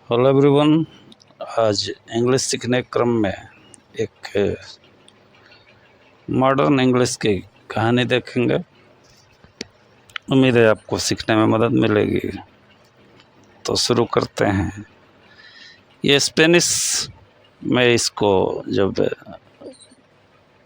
Hello everyone. आज English सीखने के क्रम में एक मॉडर्न इंग्लिश की कहानी देखेंगे। उम्मीद है आपको सीखने में मदद मिलेगी। तो शुरू करते हैं। ये स्पेनिश में इसको जब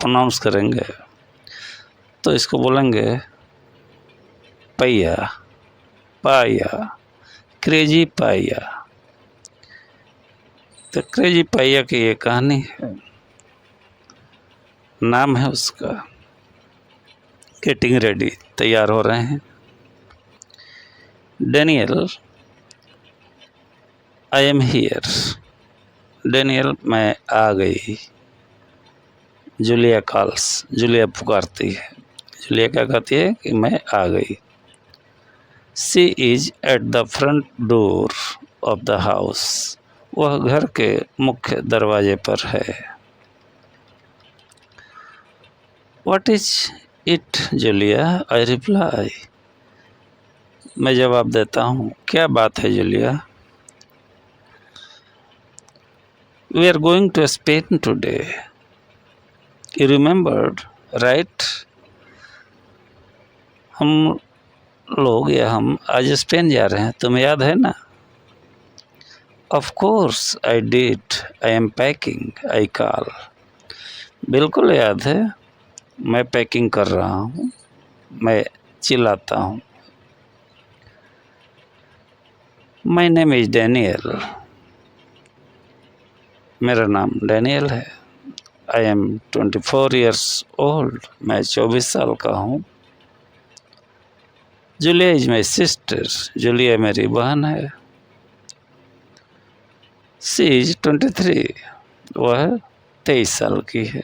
प्रोनाउंस करेंगे तो इसको बोलेंगे पैया पाया, क्रेजी पाया। तो क्रेजी पाया की ये कहानी है, नाम है उसका। गेटिंग रेडी, तैयार हो रहे हैं। Daniel, I am here. Daniel, मैं आ गई। जूलिया कॉल्स, जूलिया पुकारती है। जूलिया क्या कहती है कि मैं आ गई। She is at the front door of the house. वह घर के मुख्य दरवाजे पर है। What is it Julia, I reply. मैं जवाब देता हूँ, क्या बात है Julia. We are going to Spain today, you remembered right. हम आज स्पेन जा रहे हैं, तुम्हें याद है ना। Of course I did, I am packing, I call. बिल्कुल याद है, मैं पैकिंग कर रहा हूँ, मैं चिल्लाता हूँ। My name is Daniel. मेरा नाम डैनियल है। I am 24 years old. मैं 24 साल का हूँ। Julia is my sister. Julia मेरी बहन है। She is 23। वह 23 साल की है।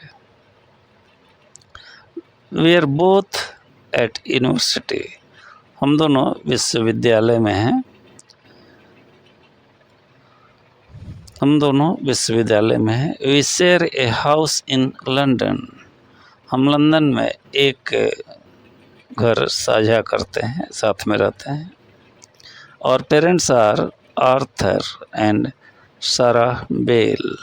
We are both at university. हम दोनों विश्वविद्यालय में हैं। We share a house in London. हम लंदन में एक घर साझा करते हैं, साथ में रहते हैं। और पेरेंट्स आर आर्थर एंड सारा बेल।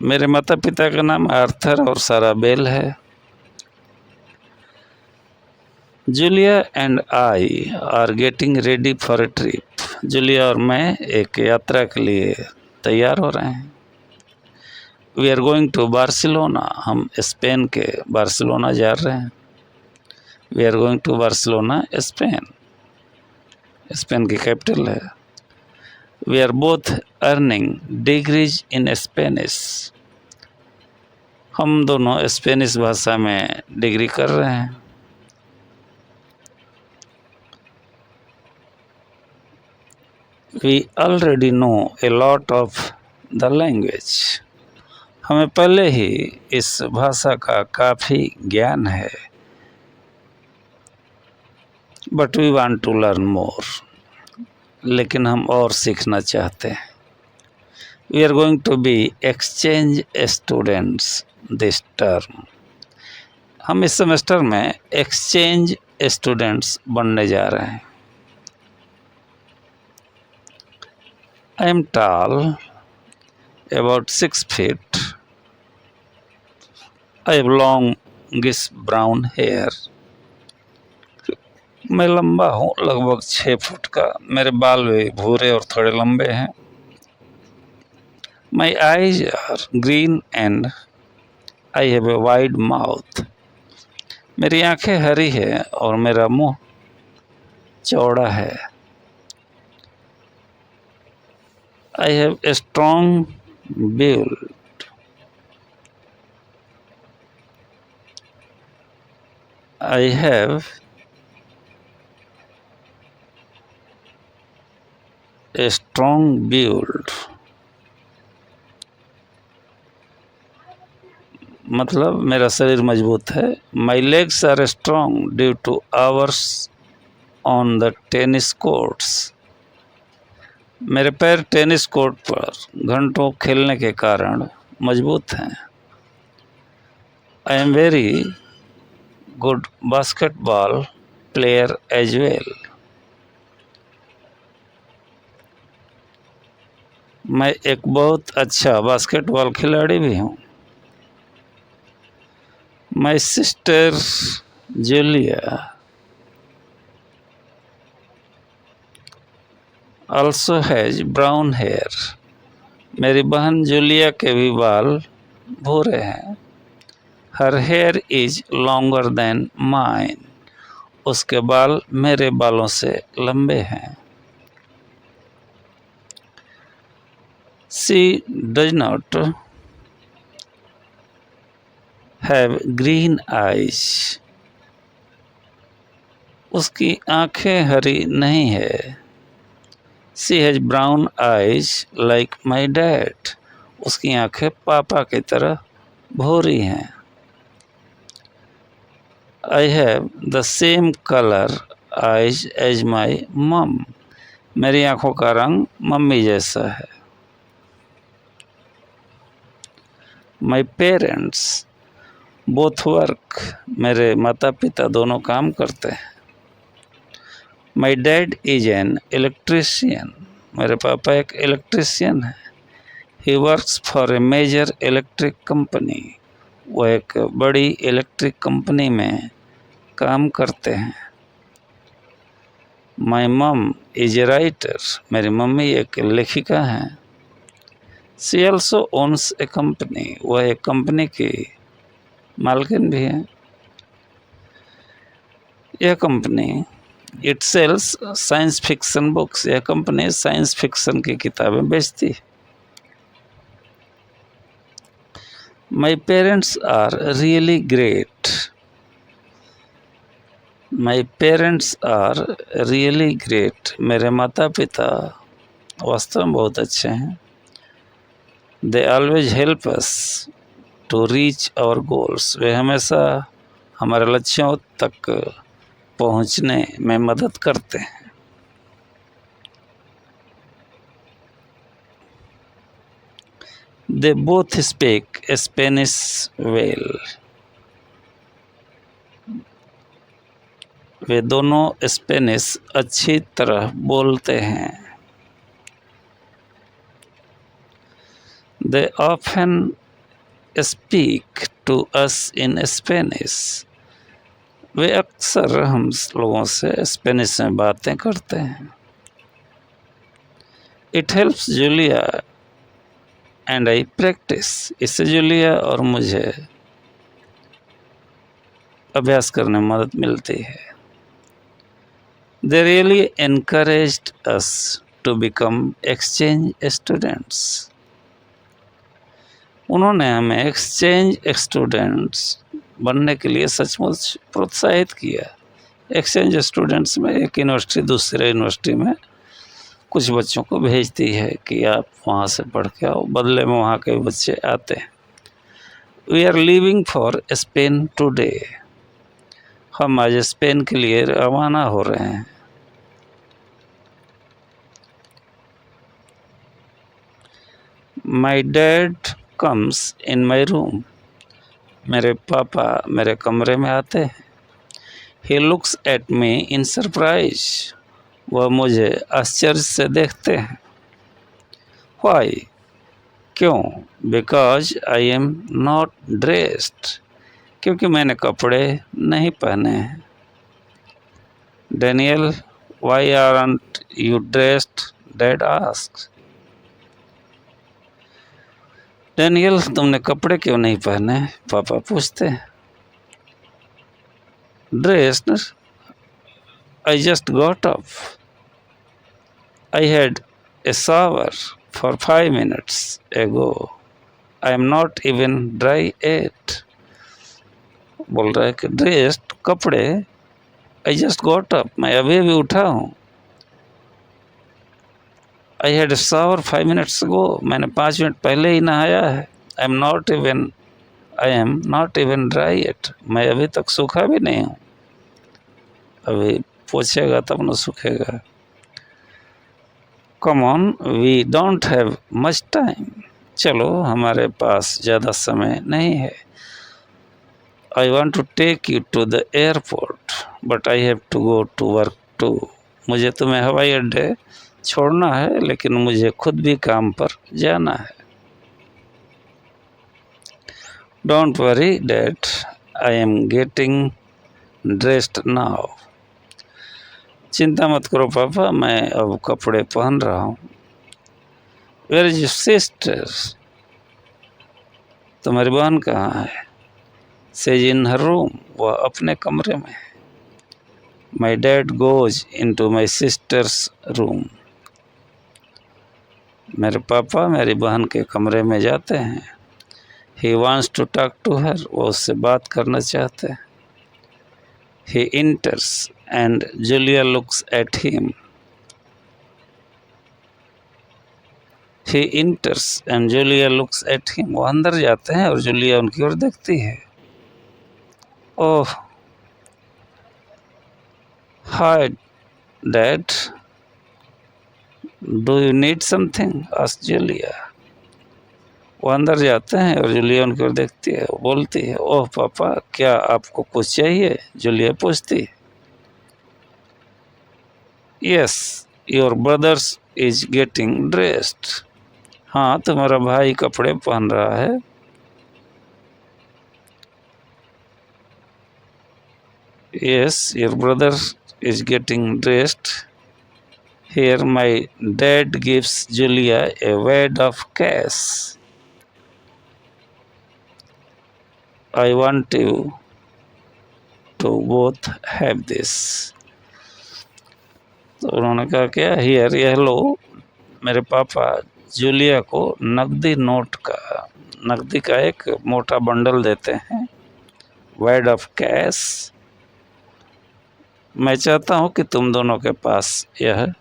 मेरे माता पिता का नाम आर्थर और सारा बेल है। Julia and I R getting ready for a trip. Julia और मैं एक यात्रा के लिए तैयार हो रहे हैं। We are going to Barcelona. हम स्पेन के बार्सिलोना जा रहे हैं। We are going to Barcelona, Spain. Spain की कैपिटल है। We are both earning degrees in Spanish. हम दोनों स्पेनिश भाषा में डिग्री कर रहे हैं। We already know a lot of the language. हमें पहले ही इस भाषा का काफ़ी ज्ञान है। But we want to learn more. लेकिन हम और सीखना चाहते हैं। We are going to be exchange students this term. हम इस सेमेस्टर में एक्सचेंज स्टूडेंट्स बनने जा रहे हैं। I am tall, about 6 feet. I have longish brown hair. मैं लंबा हूँ, लगभग 6 फुट का। मेरे बाल भी भूरे और थोड़े लंबे हैं। My eyes are green and I have a wide mouth. मेरी आंखें हरी है और मेरा मुंह चौड़ा है। I have a strong build. I have a strong build. मतलब मेरा शरीर मजबूत है। My legs are strong due to hours on the tennis courts. मेरे पैर टेनिस कोर्ट पर घंटों खेलने के कारण मजबूत हैं। I am very good basketball player as well. मैं एक बहुत अच्छा बास्केटबॉल खिलाड़ी भी हूँ। My sister Julia also has brown hair. मेरी बहन जूलिया के भी बाल भूरे हैं। Her hair is longer than mine. उसके बाल मेरे बालों से लंबे हैं। She does not have green eyes. उसकी आंखें हरी नहीं है। She has brown eyes like my dad. उसकी आंखें पापा की तरह भूरी हैं। I have the same colour eyes as my mum. मेरी आंखों का रंग मम्मी जैसा है। My parents both work. मेरे माता पिता दोनों काम करते हैं। My dad is an electrician. मेरे पापा एक इलेक्ट्रीशियन है। He works for a major electric company. वो एक बड़ी इलेक्ट्रिक कंपनी में काम करते हैं। My mum is a writer. मेरी मम्मी एक लेखिका हैं। She also owns a company. वह एक कंपनी की मालकिन भी है। यह company it sells science fiction books. यह कंपनी साइंस फिक्शन की किताबें बेचती है। My parents are really great. My parents are really great. मेरे माता पिता वास्तव में बहुत अच्छे हैं। They always help us to reach our goals. वे हमेशा हमारे लक्ष्यों तक पहुंचने में मदद करते हैं। They both speak Spanish well. वे दोनों स्पेनिश अच्छी तरह बोलते हैं। They often speak to us in Spanish. वे अक्सर हम लोगों से स्पेनिश में बातें करते हैं। It helps Julia and I practice. इससे जूलिया और मुझे अभ्यास करने में मदद मिलती है। They really encouraged us to become exchange students. उन्होंने हमें एक्सचेंज स्टूडेंट्स बनने के लिए सचमुच प्रोत्साहित किया। एक्सचेंज स्टूडेंट्स में एक यूनिवर्सिटी दूसरे यूनिवर्सिटी में कुछ बच्चों को भेजती है कि आप वहाँ से पढ़ के आओ, बदले में वहाँ के बच्चे आते हैं। We are leaving for Spain today. हम आज स्पेन के लिए रवाना हो रहे हैं। My dad comes in my room. मेरे पापा मेरे कमरे में आते हैं। He looks at me in surprise. वह मुझे आश्चर्य से देखते हैं। वाई क्यों? Because I am not dressed. क्योंकि मैंने कपड़े नहीं पहने हैं। Daniel why aren't you dressed? Dad asks. Daniel तुमने कपड़े क्यों नहीं पहने? पापा पूछते हैं। Dressed? I just got up. I had a shower for 5 minutes ago. I am not even dry yet. बोल रहा है कि ड्रेस्ड कपड़े, आई जस्ट गॉट अप, मैं अभी अभी उठा हूँ। I had a shower 5 minutes ago, मैंने 5 मिनट पहले ही नहाया है। I am not even dry yet, मैं अभी तक सूखा भी नहीं हूँ। अभी पोछेगा तब न सूखेगा। Come on, we don't have much time. चलो, हमारे पास ज़्यादा समय नहीं है। I want to take you to the airport but I have to go to work too. मुझे तुम्हें हवाई अड्डे छोड़ना है, लेकिन मुझे खुद भी काम पर जाना है। Don't worry dad, I am getting dressed now. चिंता मत करो पापा, मैं अब कपड़े पहन रहा हूँ। Where is your sister? तुम्हारी बहन कहाँ है? सेज इन हर रूम, वह अपने कमरे में। My dad goes into my sister's room. मेरे पापा मेरी बहन के कमरे में जाते हैं। He wants to talk to her, वो उससे बात करना चाहते हैं। He enters and Julia looks at him. He enters and Julia looks at him, वो अंदर जाते हैं और जूलिया उनकी ओर देखती है। Oh, hi dad, do you need something? Asked Julia. वो अंदर जाते हैं और जूलिया उनकी ओर देखती है। वो बोलती है, ओह पापा, क्या आपको कुछ चाहिए? जूलिया पूछती है। Yes, your brothers is getting dressed. हाँ, तुम्हारा भाई कपड़े पहन रहा है। Yes, your brother is getting dressed. Here my dad gives Julia a wad of cash. I want you to both have this. तो उन्होंने कहा क्या? हियर, यह लो। मेरे पापा जूलिया को नकदी का एक मोटा बंडल देते हैं। वैड ऑफ कैश। मैं चाहता हूँ कि तुम दोनों के पास यह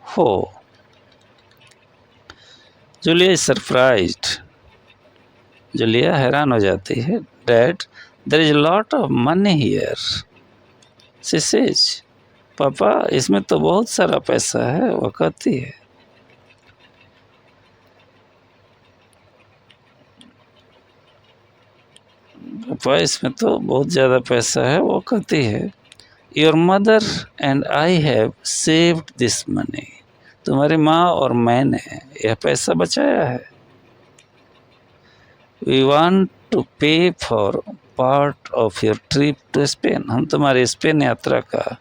हो। Julia is surprised. जूलिया हैरान हो जाती है। Dad, there is lot of money here. She says, पापा, इसमें तो बहुत सारा पैसा है, वो कहती है। पापा, इसमें तो बहुत ज़्यादा पैसा है, वो कहती है। Your mother and I have saved this money. तुम्हारी माँ और मैंने यह पैसा बचाया है। We want to pay for part of your trip to Spain. हम तुम्हारी स्पेन यात्रा का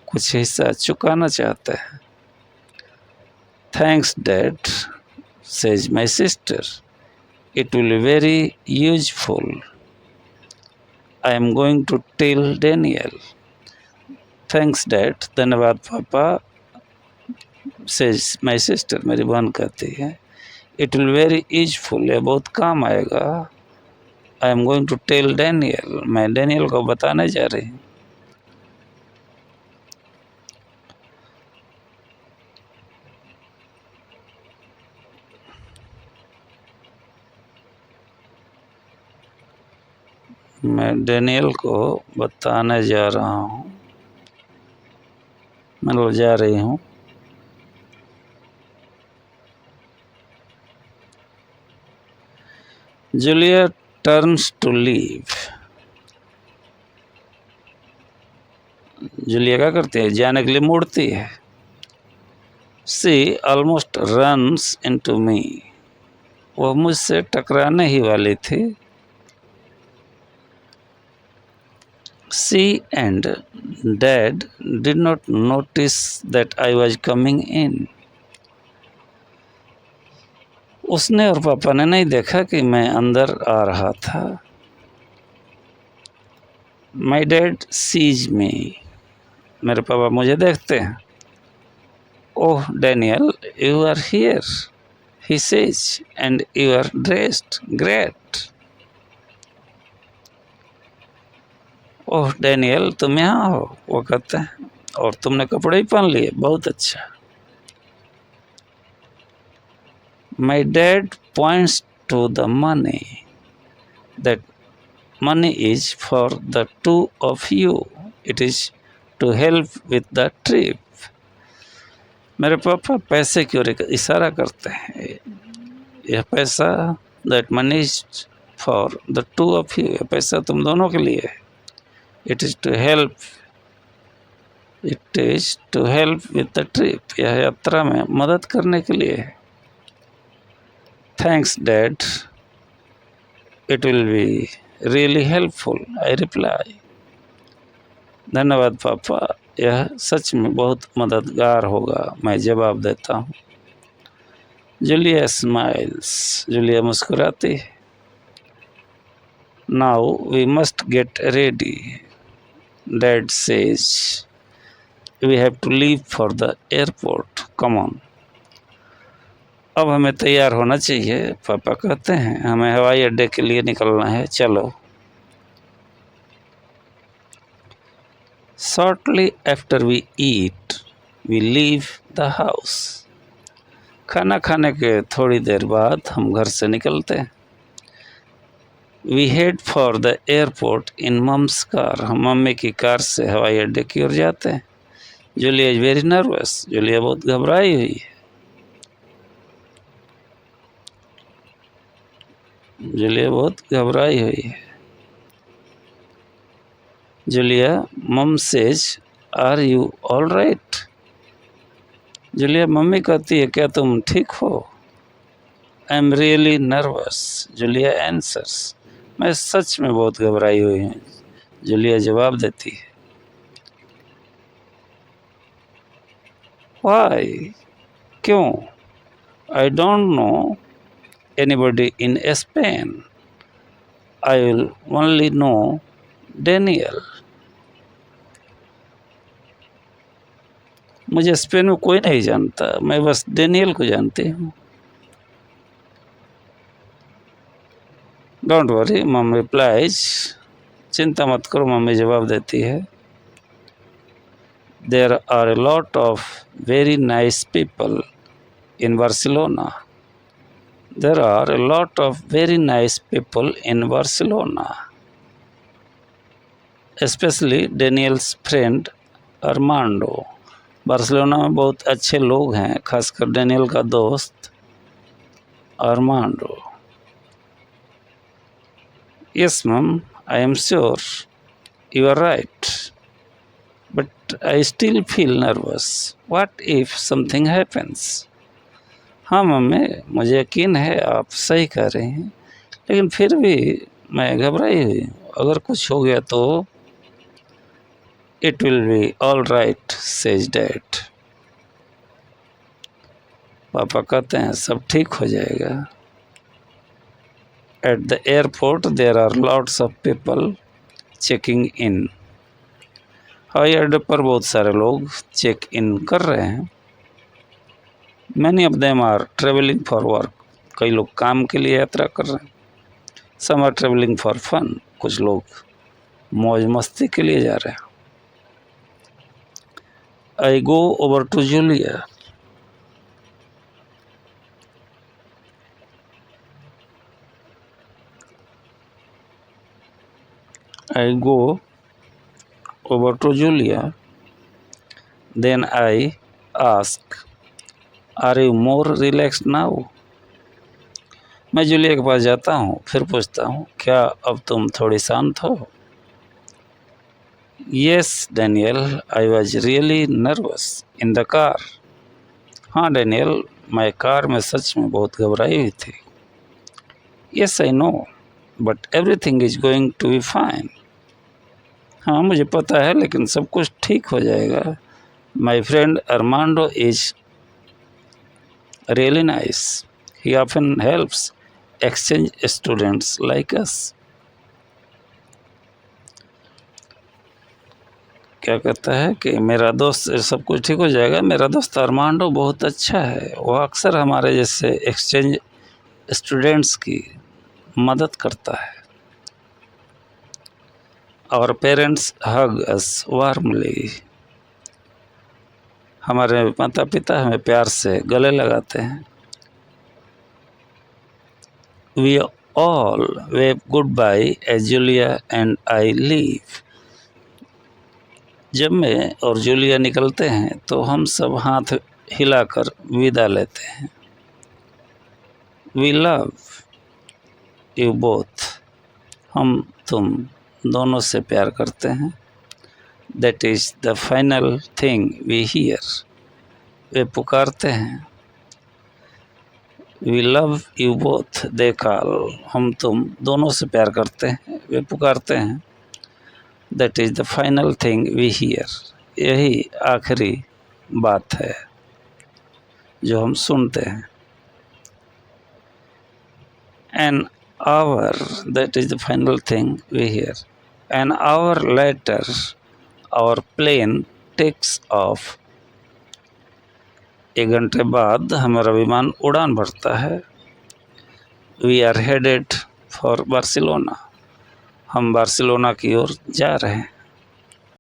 कुछ हिस्सा चुकाना चाहते हैं। Thanks dad, says my sister, it will be very useful. I am going to tell Daniel. Thanks dad, धन्यवाद पापा, सेज माई सिस्टर, मेरी बहन कहती है। इट विल वेरी यूजफुल, ये बहुत काम आएगा। I am going to tell Daniel, मैं डैनियल को बताने जा रही हूँ। मैं डैनियल को बताने जा रहा हूँ, मतलब जा रही हूँ। Julia turns to leave. Julia क्या करती है? जाने के लिए मुड़ती है। She almost runs into me. वह मुझसे टकराने ही वाली थी। She and Dad did not notice that I was coming in. उसने और पापा ने नहीं देखा कि मैं अंदर आ रहा था। My dad sees me. मेरे पापा मुझे देखते हैं। Oh Daniel, you are here, he says, and you are dressed great. Oh Daniel, तुम यहाँ हो, वो कहते हैं, और तुमने कपड़े ही पहन लिए, बहुत अच्छा। My dad points to the money, that money is for the two of you, it is to help with the trip. मेरे पापा पैसे की ओर इशारा करते हैं। यह पैसा, that money is for the two of you, यह पैसा तुम दोनों के लिए है। It is to help it is to help with the trip, यह यात्रा में मदद करने के लिए है। Thanks dad, it will be really helpful, I reply. धन्यवाद पापा, यह सच में बहुत मददगार होगा, मैं जवाब देता हूँ। जूलिया स्माइल्स, जूलिया मुस्कुराती है। Now we must get ready, dad says we have to leave for the airport, come on. अब हमें तैयार होना चाहिए, पापा कहते हैं, हमें हवाई अड्डे के लिए निकलना है, चलो। Shortly after we eat, we leave the house. खाना खाने के थोड़ी देर बाद हम घर से निकलते हैं। We head for the airport in mom's car. हम मम्मी की कार से हवाई अड्डे की ओर जाते हैं। Julia is very nervous, Julia बहुत घबराई हुई है। जूलिया बहुत घबराई हुई है। Julia, mum says are you all right? Julia, मम्मी कहती है, क्या तुम ठीक हो? I am really nervous, Julia answers. मैं सच में बहुत घबराई हुई हूँ, जूलिया जवाब देती है। वाई, क्यों? I don't know anybody in Spain, I will only know Daniel. मुझे स्पेन में कोई नहीं जानता, मैं बस डेनियल को जानती हूँ। Don't worry, mum replies. चिंता मत करो, मम्मी जवाब देती है। There are a lot of very nice people in Barcelona. There are a lot of very nice people in Barcelona, especially Daniel's friend Armando. Barcelona में बहुत अच्छे लोग हैं, खासकर डेनियल का दोस्त Armando. Yes, mom, I am sure you are right, but I still feel nervous. What if something happens? हाँ mummy, मुझे यकीन है आप सही कह रहे हैं, लेकिन फिर भी मैं घबराई हुई हूँ। अगर कुछ हो गया तो? It will be all right, says Dad. पापा कहते हैं, सब ठीक हो जाएगा। At the airport, there are lots of people checking in. हवाई अड्डे पर बहुत सारे लोग चेक इन कर रहे हैं। Many of them are traveling for work. कई लोग काम के लिए यात्रा कर रहे हैं। Some are traveling for fun. कुछ लोग मौज मस्ती के लिए जा रहे हैं। I go over to Julia. I go over to Julia. Then I ask, are you more relaxed now? मैं जूलिया के पास जाता हूँ, फिर पूछता हूँ, क्या अब तुम थोड़ी शांत हो? Yes, Daniel, I was really nervous in the car. हाँ डैनियल, मैं कार में सच में बहुत घबराई हुई थी। Yes, I know, but everything is going to be fine. हाँ मुझे पता है, लेकिन सब कुछ ठीक हो जाएगा। My friend Armando is really nice. He often helps exchange students like us. क्या कहता है कि मेरा दोस्त, सब कुछ ठीक हो जाएगा, मेरा दोस्त अरमांडो बहुत अच्छा है, वह अक्सर हमारे जैसे एक्सचेंज स्टूडेंट्स की मदद करता है। Our parents hug us warmly. हमारे माता पिता हमें प्यार से गले लगाते हैं। We all wave goodbye as Julia and I leave. जब मैं और जूलिया निकलते हैं तो हम सब हाथ हिलाकर विदा लेते हैं। We love you both. हम तुम दोनों से प्यार करते हैं। That is the final thing we hear. वे पुकारते हैं. We love you both, they call. हम तुम दोनों से प्यार करते हैं, वे पुकारते हैं. That is the final thing we hear. यही आखिरी बात है जो हम सुनते हैं. An hour, that is the final thing we hear. An hour later, our plane takes off. 1 घंटे बाद हमारा विमान उड़ान भरता है. We are headed for Barcelona. हम बार्सिलोना की ओर जा रहे हैं.